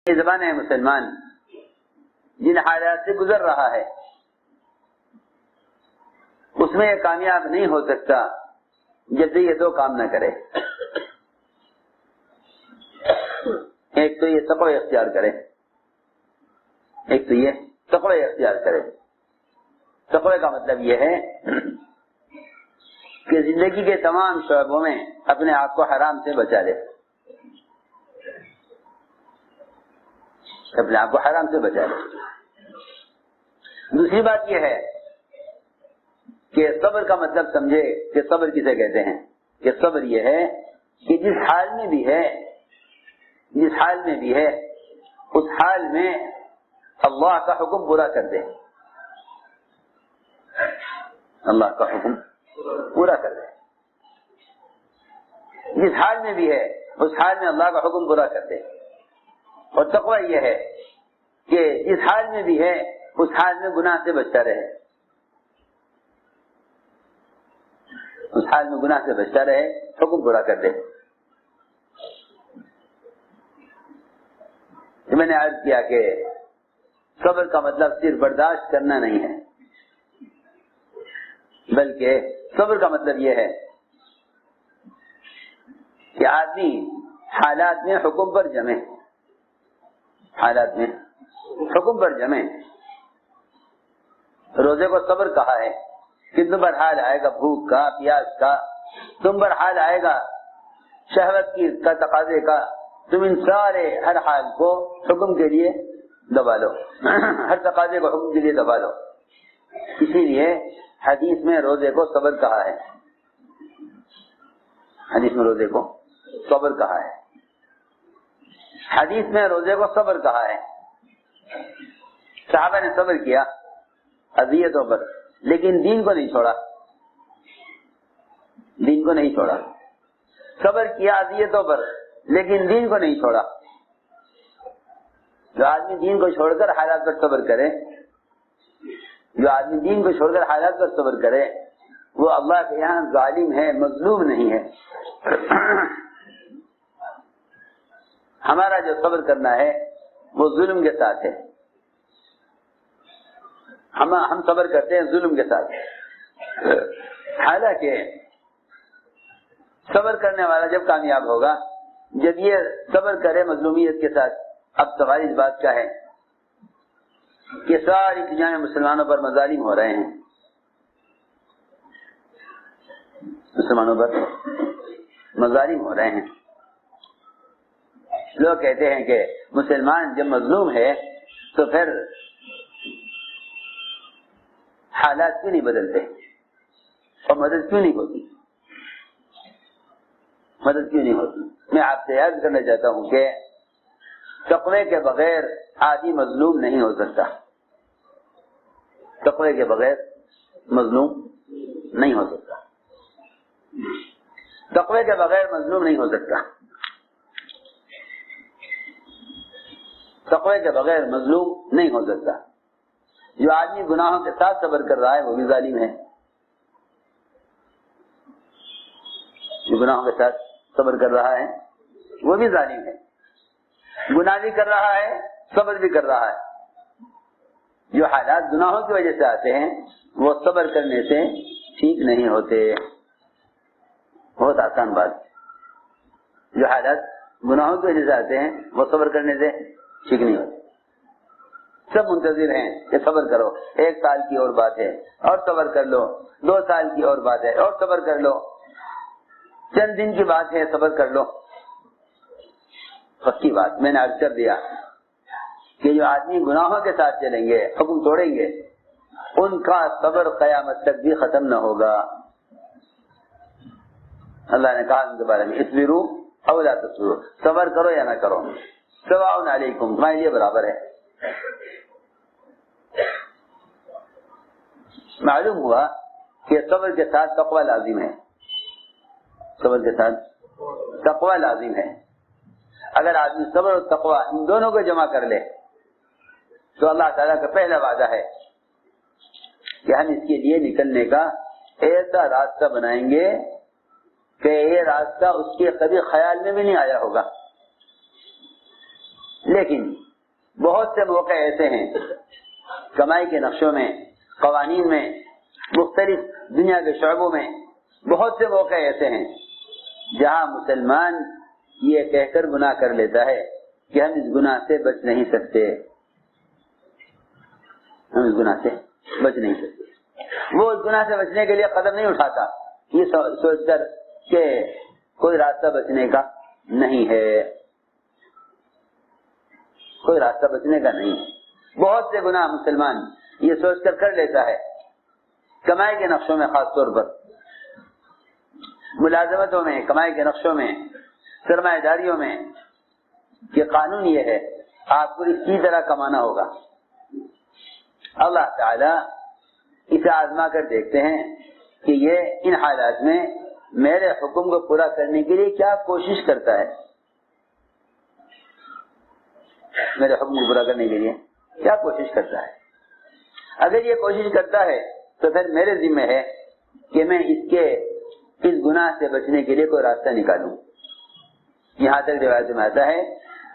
یہ زبان ہے مسلمان جن حالات سے گزر رہا ہے اس میں یہ کامیاب نہیں ہو سکتا جب سے یہ دو کام نہ کرے. ایک تو یہ تقوی اختیار کرے، ایک تو یہ تقوی اختیار کرے. تقوی کا مطلب یہ ہے کہ زندگی کے تمام شعبوں میں اپنے آپ کو حرام سے بچا لے، اپنے آپ کو حرام سے بچا لے. دوسری بات یہ ہے کہ صبر کا مطلب سمجھے کہ صبر کسے کہتے ہیں. کہ صبر یہ ہے کہ جس حال میں بھی ہے اس حال میں اللہ کا حکم پورا کر دے، اللہ کا حکم پورا کر دے. جس حال میں بھی ہے اس حال میں اللہ کا حکم پورا کر دے. اور تقوی یہ ہے کہ جس حال میں بھی ہے اس حال میں گناہ سے بچتا رہے، اس حال میں گناہ سے بچتا رہے، حکم پورا کر دے. میں نے عرض کیا کہ صبر کا مطلب صرف برداشت کرنا نہیں ہے، بلکہ صبر کا مطلب یہ ہے کہ آدمی حالات میں حکم پر جمے، حالات میں حکم پر جمے. روزے کو صبر کہا ہے کہ تم پر حال آئے گا بھوک کا، پیاس کا، تم پر حال آئے گا شہوت کی کا، تقاضے کا. تم ان سارے ہر حال کو حکم کے لیے دبا لو، ہر تقاضے کو حکم کے لیے دبا لو. اسی لیے حدیث میں روزے کو صبر کہا ہے، حدیث میں روزے کو صبر کہا ہے، حدیث میں روزے کو صبر کہا ہے. صحابہ نے صبر کیا اذیتوں پر، لیکن دین کو نہیں چھوڑا، دین کو نہیں چھوڑا. صبر کیا اذیتوں پر لیکن دین کو نہیں چھوڑا. جو آدمی دین کو چھوڑ کر حالات پر صبر کرے، جو آدمی دین کو چھوڑ کر حالات پر صبر کرے، وہ اللہ کے یہاں ظالم ہے، مظلوم نہیں ہے. ہمارا جو صبر کرنا ہے وہ ظلم کے ساتھ ہے. ہم صبر کرتے ہیں ظلم کے ساتھ. حالانکہ صبر کرنے والا جب کامیاب ہوگا جب یہ صبر کرے مظلومیت کے ساتھ. اب سوال اس بات کا ہے کہ ساری دنیا میں مسلمانوں پر مظالم ہو رہے ہیں، مسلمانوں پر مظالم ہو رہے ہیں. لوگ کہتے ہیں کہ مسلمان جب مظلوم ہے تو پھر حالات کیوں نہیں بدلتے اور مدد کیوں نہیں ہوتی، مدد کیوں نہیں ہوتی. میں آپ سے عرض کرنا چاہتا ہوں کہ تقوی کے بغیر آدمی مظلوم نہیں ہو سکتا، تقوی کے بغیر مظلوم نہیں ہو سکتا، تقوی کے بغیر مظلوم نہیں ہو سکتا، تقوی کے بغیر مظلوم نہیں ہو سکتا. جو آدمی گناہوں کے ساتھ صبر کر رہا ہے وہ بھی ظالم ہے، جو گناہوں کے ساتھ صبر کر رہا ہے وہ بھی ظالم ہے. گناہ بھی کر رہا ہے، صبر بھی کر رہا ہے. جو حالات گناہوں کی وجہ سے آتے ہیں وہ صبر کرنے سے ٹھیک نہیں ہوتے. بہت آسان بات. جو حالات گناہوں کی وجہ سے آتے ہیں وہ صبر کرنے سے ٹھیک نہیں ہوتے. سب منتظر ہیں کہ صبر کرو، 1 سال کی اور بات ہے اور صبر کر لو، 2 سال کی اور بات ہے اور صبر کر لو، چند دن کی بات ہے صبر کر لو. پکی بات میں نے عرض کر دیا کہ جو آدمی گناہوں کے ساتھ چلیں گے، حکم توڑیں گے، ان کا صبر قیامت تک بھی ختم نہ ہوگا. اللہ نے کہا ان کے بارے میں اصبروا او لا تصبروا، صبر کرو یا نہ کرو، سواء علیکم، تمہارے لیے برابر ہے. معلوم ہوا کہ صبر کے ساتھ تقوی لازم ہے، صبر کے ساتھ تقوی لازم ہے. اگر آدمی صبر اور تقوی ان دونوں کو جمع کر لے تو اللہ تعالیٰ کا پہلا وعدہ ہے کہ ہم اس کے لیے نکلنے کا ایسا راستہ بنائیں گے کہ یہ راستہ اس کے کبھی خیال میں بھی نہیں آیا ہوگا. لیکن بہت سے موقع ایسے ہیں کمائی کے نقشوں میں، قوانین میں، مختلف دنیا کے شعبوں میں بہت سے موقع ایسے ہیں جہاں مسلمان یہ کہہ کر گناہ کر لیتا ہے کہ ہم اس گناہ سے بچ نہیں سکتے، ہم اس گناہ سے بچ نہیں سکتے۔ وہ اس گناہ سے بچنے کے لیے قدم نہیں اٹھاتا یہ سوچ کر کہ کوئی راستہ بچنے کا نہیں ہے، کوئی راستہ بچنے کا نہیں ہے۔ بہت سے گناہ مسلمان یہ سوچ کر کر لیتا ہے، کمائی کے نقشوں میں، خاص طور پر ملازمتوں میں، کمائی کے نقشوں میں، سرمایہ داریوں میں، کہ قانون یہ ہے آپ کو اسی طرح کمانا ہوگا۔ اللہ تعالی اسے آزما کر دیکھتے ہیں کہ یہ ان حالات میں میرے حکم کو پورا کرنے کے لیے کیا کوشش کرتا ہے، میرے حکم کو پورا کرنے کے لیے کیا کوشش کرتا ہے۔ اگر یہ کوشش کرتا ہے تو پھر میرے ذمہ ہے کہ میں اس گناہ سے بچنے کے لیے کوئی راستہ نکالوں۔ یہاں تک روایت میں آتا ہے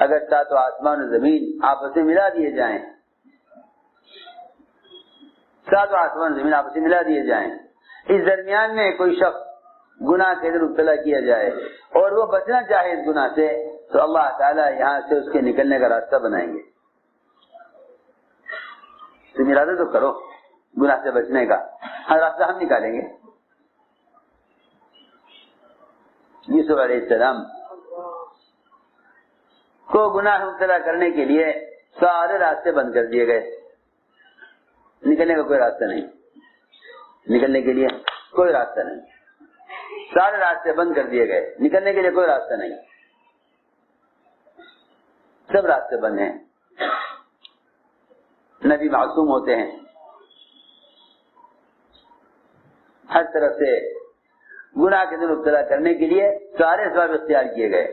اگر ساتوں آسمان و زمین آپس میں ملا دیے جائیں، ساتوں آسمان و زمین آپس میں ملا دیے جائیں، اس درمیان میں کوئی شخص گناہ کے اندر مبتلا کیا جائے اور وہ بچنا چاہے اس گناہ سے، تو اللہ تعالیٰ یہاں سے اس کے نکلنے کا راستہ بنائیں گے۔ تم ارادہ تو کرو گناہ سے بچنے کا، ہر راستہ ہم نکالیں گے۔ یوسف علیہ السلام کو گناہ مبتلا کرنے کے لیے سارے راستے بند کر دیے گئے، نکلنے کا کوئی راستہ نہیں، نکلنے کے لیے کوئی راستہ نہیں، سارے راستے بند کر دیے گئے، نکلنے کے لیے کوئی راستہ نہیں، سب راستے بند ہیں۔ نبی معصوم ہوتے ہیں، ہر طرف سے گناہ کے اندر مبتلا کرنے کے لیے سارے اسباب اختیار کیے گئے،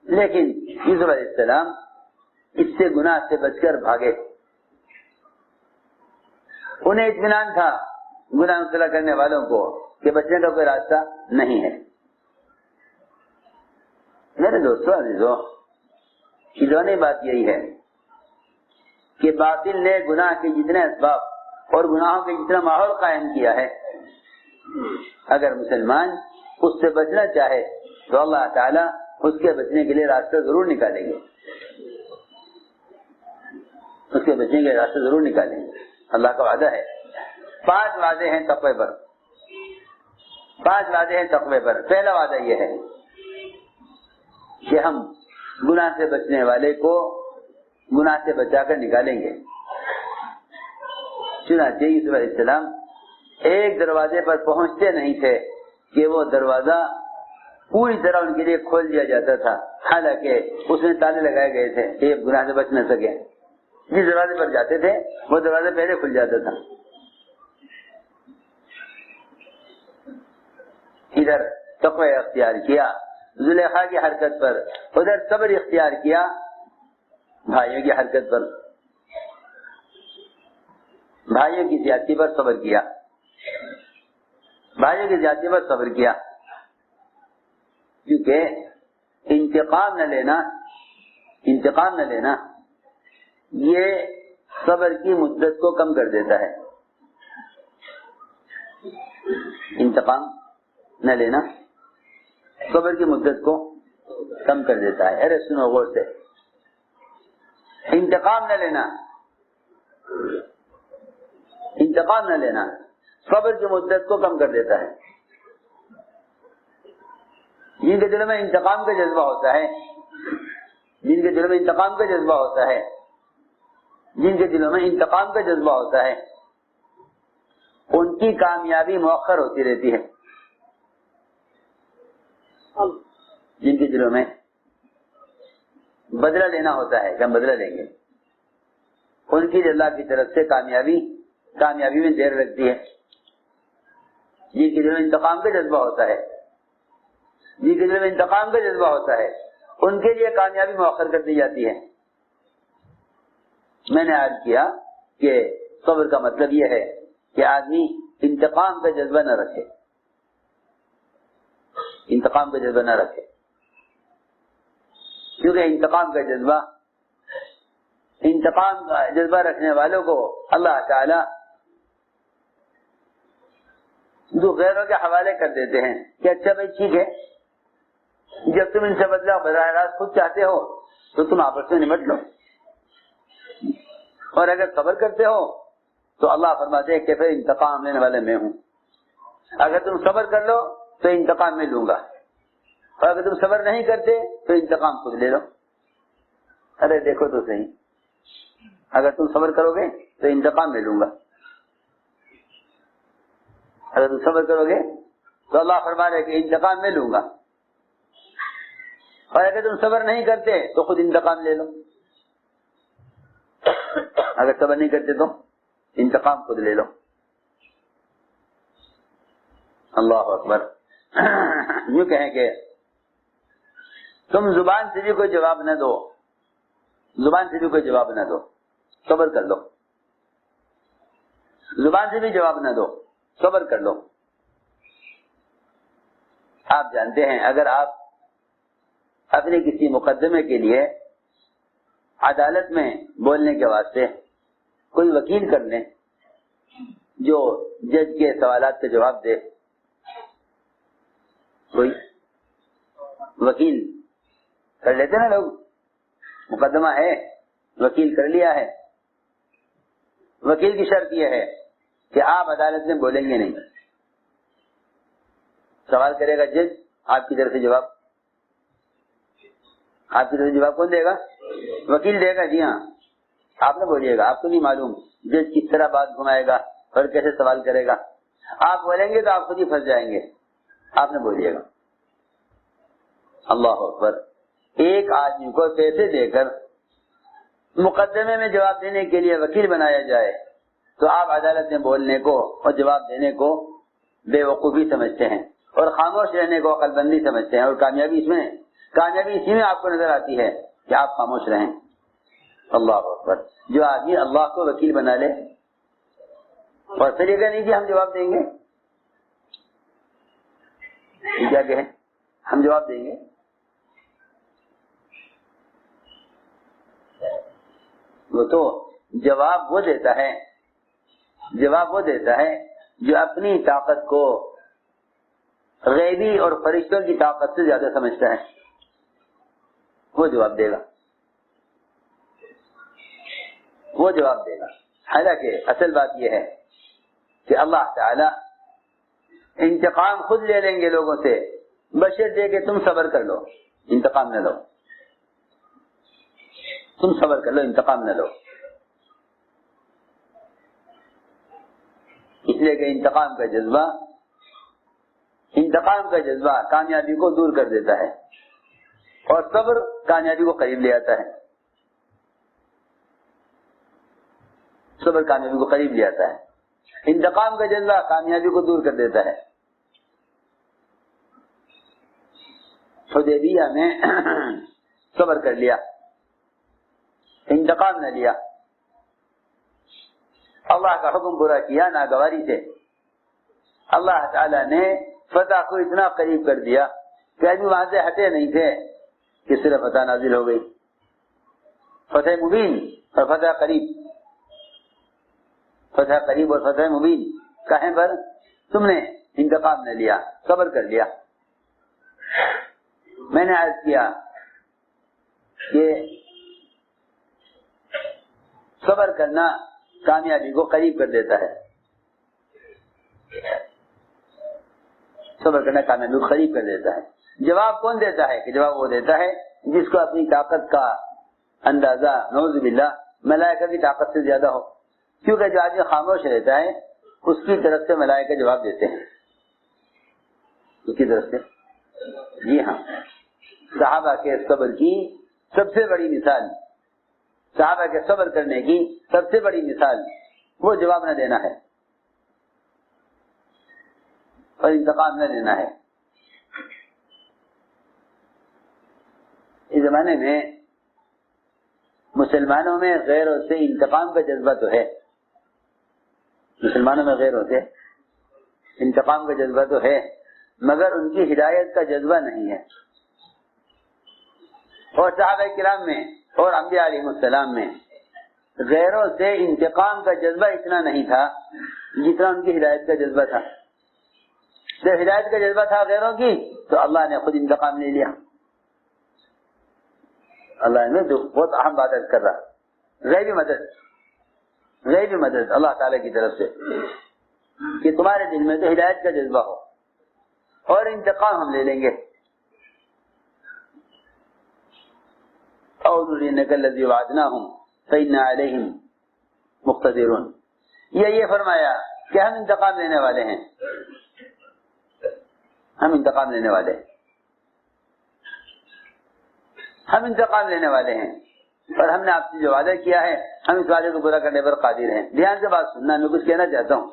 لیکن یوسف علیہ السلام اس سے گناہ سے بچ کر بھاگے۔ انہیں اطمینان تھا گناہ مبتلا کرنے والوں کو کہ بچنے کا کوئی راستہ نہیں ہے۔ میرے دوستوں عزیزوں، کھلونی بات یہی ہے کہ باطل نے گناہ کے جتنے اسباب اور گناہوں کے جتنا ماحول قائم کیا ہے، اگر مسلمان اس سے بچنا چاہے تو اللہ تعالیٰ اس کے بچنے کے لیے راستہ ضرور نکالیں گے، اس کے بچنے کے لیے راستہ ضرور نکالیں گے، اللہ کا وعدہ ہے۔ 5 وعدے ہیں تقوی پر، 5 وعدے ہیں تقوی پر۔ پہلا وعدہ یہ ہے کہ ہم گناہ سے بچنے والے کو گناہ سے بچا کر نکالیں گے۔ چنانچہ یوسف علیہ السلام ایک دروازے پر پہنچتے نہیں تھے کہ وہ دروازہ پوری طرح ان کے لیے کھول دیا جاتا تھا، حالانکہ اس میں تالے لگائے گئے تھے کہ یہ گناہ سے بچ نہ سکے۔ جس دروازے پر جاتے تھے وہ دروازہ پہلے کھل جاتا تھا۔ ادھر تقوی اختیار کیا زلیخا کی حرکت پر، ادھر صبر اختیار کیا بھائیوں کی حرکت پر، بھائیوں کی زیادتی پر صبر کیا، بھائیوں کی زیادتی پر صبر کیا، کیونکہ انتقام نہ لینا یہ صبر کی مدت کو کم کر دیتا ہے۔ انتقام نہ لینا صبر کی مدت کو کم کر دیتا ہے۔ ارے سنو غور سے، انتقام نہ لینا صبر کی مدت کو کم کر دیتا ہے۔ جن کے دلوں میں انتقام کا جذبہ ہوتا ہے، جن کے دلوں میں انتقام کا جذبہ ہوتا ہے، جن کے دلوں میں انتقام کا جذبہ ہوتا ہے، ان کی کامیابی مؤخر ہوتی رہتی ہے۔ جن کے دلوں میں بدلہ لینا ہوتا ہے کہ ہم بدلہ لیں گے، ان کی اللہ کی طرف سے کامیابی میں دیر لگتی ہے۔ جن کے دلوں میں انتقام کا جذبہ ہوتا ہے، جن کے دل میں انتقام کا جذبہ ہوتا ہے، ان کے لیے کامیابی مؤخر کر دی جاتی ہے۔ میں نے عرض کیا کہ صبر کا مطلب یہ ہے کہ آدمی انتقام کا جذبہ نہ رکھے، انتقام کا جذبہ نہ رکھے۔ کیونکہ انتقام کا جذبہ رکھنے والوں کو اللہ تعالی جو غیروں کے حوالے کر دیتے ہیں کہ اچھا بھائی ٹھیک ہے، جب تم ان سے بدلا براہ راست خود چاہتے ہو تو تم آپس میں نمٹ لو، اور اگر صبر کرتے ہو تو اللہ فرماتے ہیں کہ پھر انتقام لینے والے میں ہوں، اگر تم صبر کر لو تو انتقام میں لوں گا، اور اگر تم صبر نہیں کرتے تو انتقام خود لے لو۔ ارے دیکھو تو صحیح، اگر تم صبر کرو گے تو انتقام میں لوں گا، اگر تم صبر کرو گے تو اللہ فرما رہے کہ انتقام میں لوں گا، اور اگر تم صبر نہیں کرتے تو خود انتقام لے لو، اگر صبر نہیں کرتے تو انتقام خود لے لو۔ اللہ اکبر۔ یوں کہیں کہ تم زبان سے بھی کوئی جواب نہ دو، زبان سے بھی کوئی جواب نہ دو، صبر کر لو، زبان سے بھی جواب نہ دو، صبر کر لو۔ آپ جانتے ہیں اگر آپ اپنے کسی مقدمے کے لیے عدالت میں بولنے کے واسطے کوئی وکیل کر لیں جو جج کے سوالات کے جواب دے، کوئی وکیل کر لیتے نا لوگ، مقدمہ ہے وکیل کر لیا ہے، وکیل کی شرط یہ ہے کہ آپ عدالت میں بولیں گے نہیں، سوال کرے گا جج، آپ کی طرف سے جواب، آپ کی طرف سے جواب کون دے گا؟ وکیل دے گا، جی ہاں، آپ نہ بولیے گا، آپ کو نہیں معلوم جج کس طرح بات گھمائے گا اور کیسے سوال کرے گا، آپ بولیں گے تو آپ خود ہی پھنس جائیں گے، آپ نہ بولیے گا۔ اللہ اکبر۔ ایک آدمی کو پیسے دے کر مقدمے میں جواب دینے کے لیے وکیل بنایا جائے تو آپ عدالت میں بولنے کو اور جواب دینے کو بے وقوفی سمجھتے ہیں اور خاموش رہنے کو عقل بندی سمجھتے ہیں، اور کامیابی اسی میں آپ کو نظر آتی ہے کہ آپ خاموش رہیں۔ اللہ اکبر۔ جو آدمی اللہ کو وکیل بنا لے اور پھر یہ نہیں کہ ہم جواب دیں گے، کیا کہیں ہم جواب دیں گے، وہ تو جواب وہ دیتا ہے جو اپنی طاقت کو غیبی اور فرشتوں کی طاقت سے زیادہ سمجھتا ہے، وہ جواب دے گا۔ حالانکہ اصل بات یہ ہے کہ اللہ تعالی انتقام خود لے لیں گے لوگوں سے، بشرطے کہ تم صبر کر لو، انتقام نہ لو، تم صبر کر لو، انتقام نہ لو، اس لیے کہ انتقام کا جذبہ کامیابی کو دور کر دیتا ہے اور صبر کامیابی کو قریب لے آتا ہے، صبر کامیابی کو قریب لے آتا ہے، انتقام کا جذبہ کامیابی کو دور کر دیتا ہے۔ حدیبیہ میں صبر کر لیا، انتقام نہ لیا، اللہ کا حکم پورا کیا ناگواری سے، اللہ تعالی نے فتح کو اتنا قریب کر دیا کہ ابھی وہاں سے ہٹے نہیں تھے کہ صرف فتح نازل ہو گئی، فتح مبین اور فتح قریب اور فتح مبین کہیں پر تم نے انتقام نہ لیا، صبر کر لیا۔ میں نے عرض کیا کہ صبر کرنا کامیابی کو قریب کر دیتا ہے، صبر کرنا کامیابی کو قریب کر دیتا ہے۔ جواب کون دیتا ہے؟ کہ جواب وہ دیتا ہے جس کو اپنی طاقت کا اندازہ نعوذ باللہ ملائکہ کی طاقت سے زیادہ ہو، کیونکہ جو آدمی خاموش رہتا ہے اس کی طرف سے ملائکہ جواب دیتے ہیں، اس کی طرف سے۔ جی ہاں، صحابہ کے صبر کی سب سے بڑی مثال، صحابہ کے صبر کرنے کی سب سے بڑی مثال وہ جواب نہ دینا ہے اور انتقام نہ لینا ہے۔ اس زمانے میں مسلمانوں میں غیروں سے انتقام کا جذبہ تو ہے، مسلمانوں میں غیروں سے انتقام کا جذبہ تو ہے، مگر ان کی ہدایت کا جذبہ نہیں ہے۔ اور صحابہ کرام میں اور انبیاء علیہ السلام میں غیروں سے انتقام کا جذبہ اتنا نہیں تھا جتنا ان کی ہدایت کا جذبہ تھا. جب ہدایت کا جذبہ تھا غیروں کی تو اللہ نے خود انتقام لے لیا. اللہ نے بہت اہم بات کر رہا, غیبی مدد اللہ تعالی کی طرف سے کہ تمہارے دل میں تو ہدایت کا جذبہ ہو اور انتقام ہم لے لیں گے. اور نُرِيَنَّكَ الَّذِي وَعَدْنَاهُمْ فَإِنَّا عَلَيْهِمْ مُقْتَدِرُونَ. یہ فرمایا کہ ہم انتقام لینے والے ہیں, ہم انتقام لینے والے ہیں, ہم انتقام لینے والے ہیں اور ہم نے آپ سے جو وعدہ کیا ہے ہم اس وعدے کو پورا کرنے پر قادر ہیں. دھیان سے بات سننا, میں کچھ کہنا چاہتا ہوں.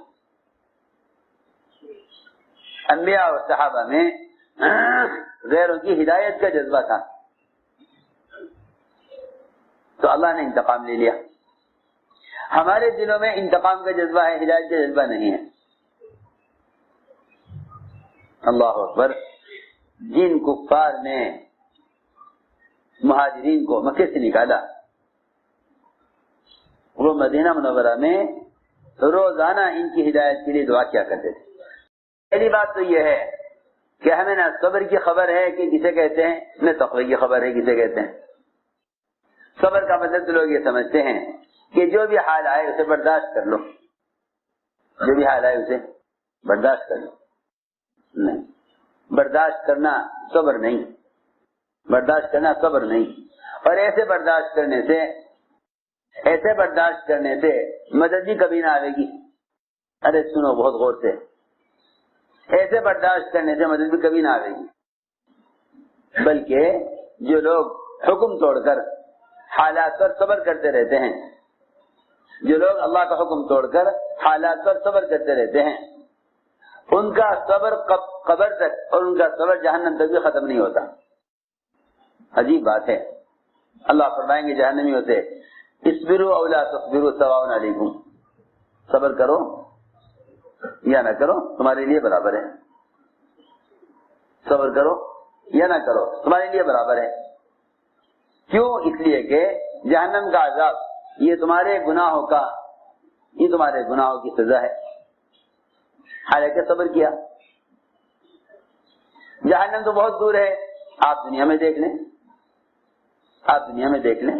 انبیاء اور صحابہ میں غیروں کی ہدایت کا جذبہ تھا تو اللہ نے انتقام لے لیا. ہمارے دلوں میں انتقام کا جذبہ ہے, ہدایت کا جذبہ نہیں ہے. اللہ اکبر. جن کفار نے مہاجرین کو مکے سے نکالا وہ مدینہ منورہ میں روزانہ ان کی ہدایت کے لیے دعا کیا کرتے تھے. پہلی بات تو یہ ہے کہ ہمیں نہ صبر کی خبر ہے کہ کسے کہتے ہیں, نہ تقوی کی خبر ہے کسے کہتے ہیں. صبر کا مطلب تو لوگ یہ سمجھتے ہیں کہ جو بھی حال آئے اسے برداشت کر لو, جو بھی حال آئے اسے برداشت کر لو. نہیں, برداشت کرنا صبر نہیں, برداشت کرنا صبر نہیں. اور ایسے برداشت کرنے سے مدد بھی کبھی نہ آئے گی. ارے سنو بہت غور سے, ایسے برداشت کرنے سے مدد بھی کبھی نہ آئے گی. بلکہ جو لوگ حکم توڑ کر حالات پر صبر کرتے رہتے ہیں, جو لوگ اللہ کا حکم توڑ کر حالات پر صبر کرتے رہتے ہیں, ان کا صبر قبر تک اور ان کا صبر جہنم تک بھی ختم نہیں ہوتا. عجیب بات ہے. اللہ فرمائیں گے جہنمیوں سے اصبروا او لا تصبروا سواء علیکم, صبر کرو یا نہ کرو تمہارے لیے برابر ہے. صبر کرو یا نہ کرو تمہارے لیے برابر ہے. کیوں؟ اس لیے کہ جہنم کا عذاب یہ تمہارے گناہوں کی سزا ہے. حالانکہ صبر کیا. جہنم تو بہت دور ہے, آپ دنیا میں دیکھ لیں,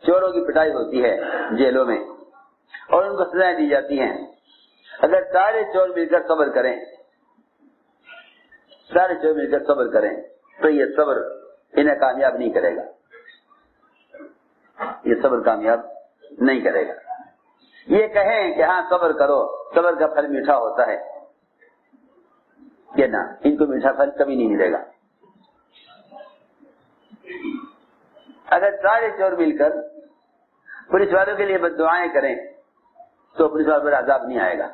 چوروں کی پٹائی ہوتی ہے جیلوں میں اور ان کو سزائیں دی جاتی ہیں. اگر سارے چور مل کر صبر کریں تو یہ صبر انہیں کامیاب نہیں کرے گا, یہ صبر کامیاب نہیں کرے گا. یہ کہیں کہ ہاں صبر کرو, صبر کا پھل میٹھا ہوتا ہے, کہ نہ, ان کو میٹھا پھل کبھی نہیں ملے گا. اگر سارے چور مل کر پولیس والوں کے لیے بد دعائیں کریں تو پولیس والوں پر عذاب نہیں آئے گا.